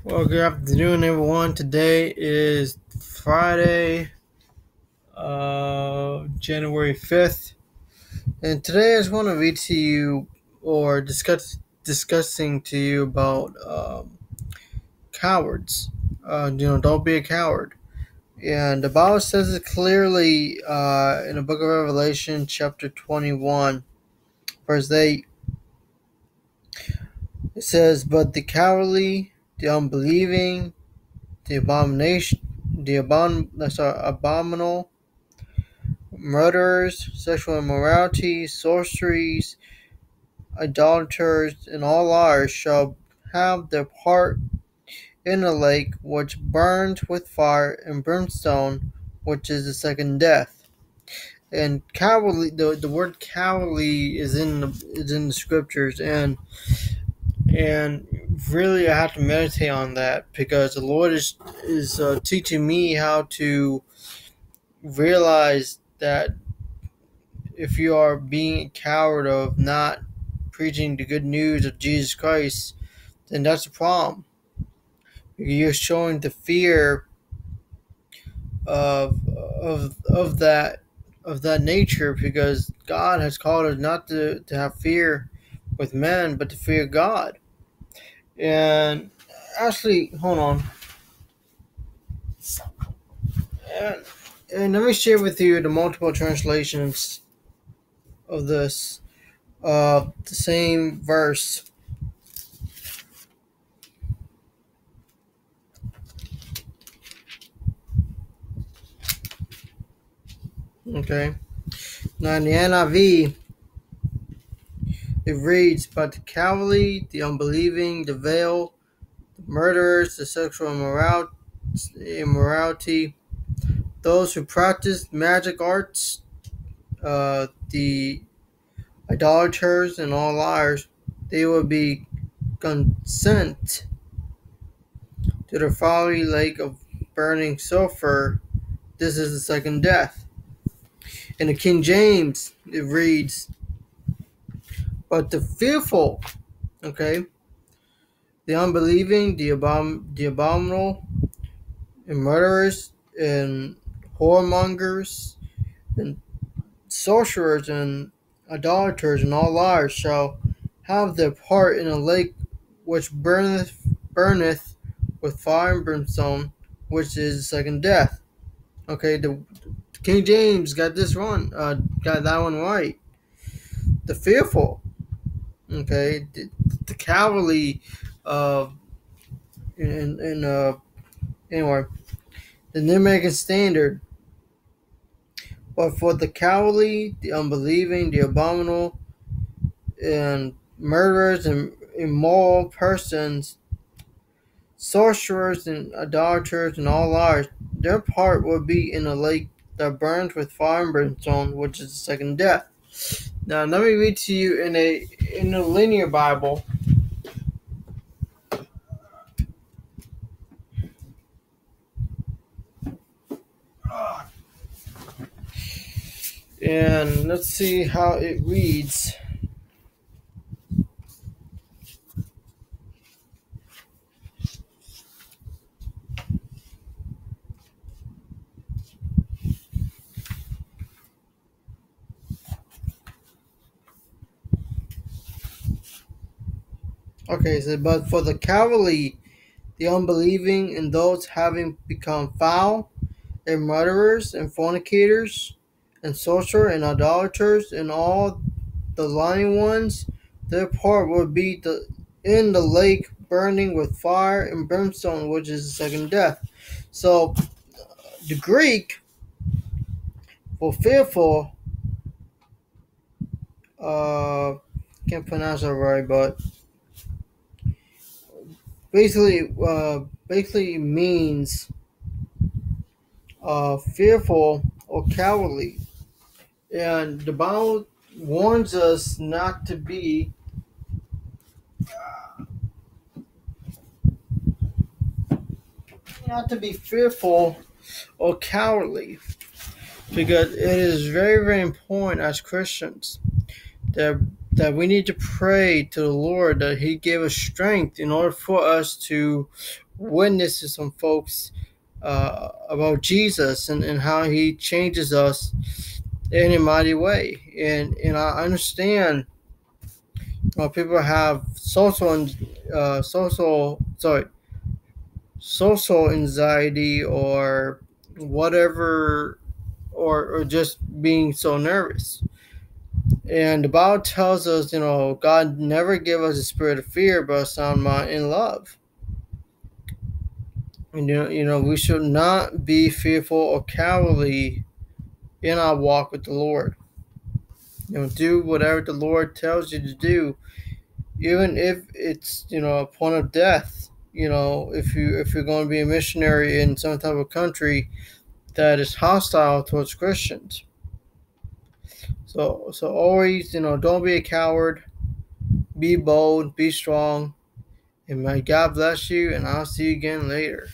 Well, good afternoon, everyone. Today is Friday, January 5th, and today I just want to read to you or discussing to you about cowards. Don't be a coward. And the Bible says it clearly in the book of Revelation, chapter 21, verse 8. It says, "But the cowardly, the unbelieving, the abomination, abominable, murderers, sexual immorality, sorceries, idolaters, and all liars shall have their part in the lake which burns with fire and brimstone, which is the second death." And cowardly, the word cowardly is in the scriptures, and really I have to meditate on that because the Lord is teaching me how to realize that if you are being a coward of not preaching the good news of Jesus Christ, then that's a problem. You're showing the fear of that nature, because God has called us not to have fear with men, but to fear God. And actually, hold on. And, and let me share with you the multiple translations of this, the same verse. Okay. Now in the NIV, it reads, "But the cowardly, the unbelieving, the vile, the murderers, the sexual immorality, those who practice magic arts, the idolaters, and all liars, they will be consent to the fiery lake of burning sulfur. This is the second death." In the King James, it reads, "But the fearful," okay, "the unbelieving, the abominable, and murderers, and whoremongers, and sorcerers, and idolaters, and all liars shall have their part in a lake which burneth with fire and brimstone, which is the second death." Okay, the King James got that one right. The fearful, okay, the cowardly, uh, in anyway, the New American Standard. "But for the cowardly, the unbelieving, the abominable, and murderers, and immoral persons, sorcerers, and idolaters, and all liars, their part will be in a lake that burns with fire and brimstone, which is the second death." Now let me read to you in a linear Bible. And let's see how it reads. Okay, so "But for the cowardly, the unbelieving, and those having become foul, and murderers, and fornicators, and sorcerers, and idolaters, and all the lying ones, their part will be in the lake burning with fire and brimstone, which is the second death." So the Greek for fearful, uh, can't pronounce that right, but basically means fearful or cowardly. And the Bible warns us not to be fearful or cowardly, because it is very, very important as Christians that we need to pray to the Lord that He give us strength in order for us to witness to some folks about Jesus and how he changes us in a mighty way. And I understand people have social anxiety or whatever, or just being so nervous. And the Bible tells us, God never gave us a spirit of fear, but a sound mind and love. And we should not be fearful or cowardly in our walk with the Lord. Do whatever the Lord tells you to do, even if it's a point of death. If you're going to be a missionary in some type of country that is hostile towards Christians. So always, don't be a coward. Be bold, be strong, and may God bless you, and I'll see you again later.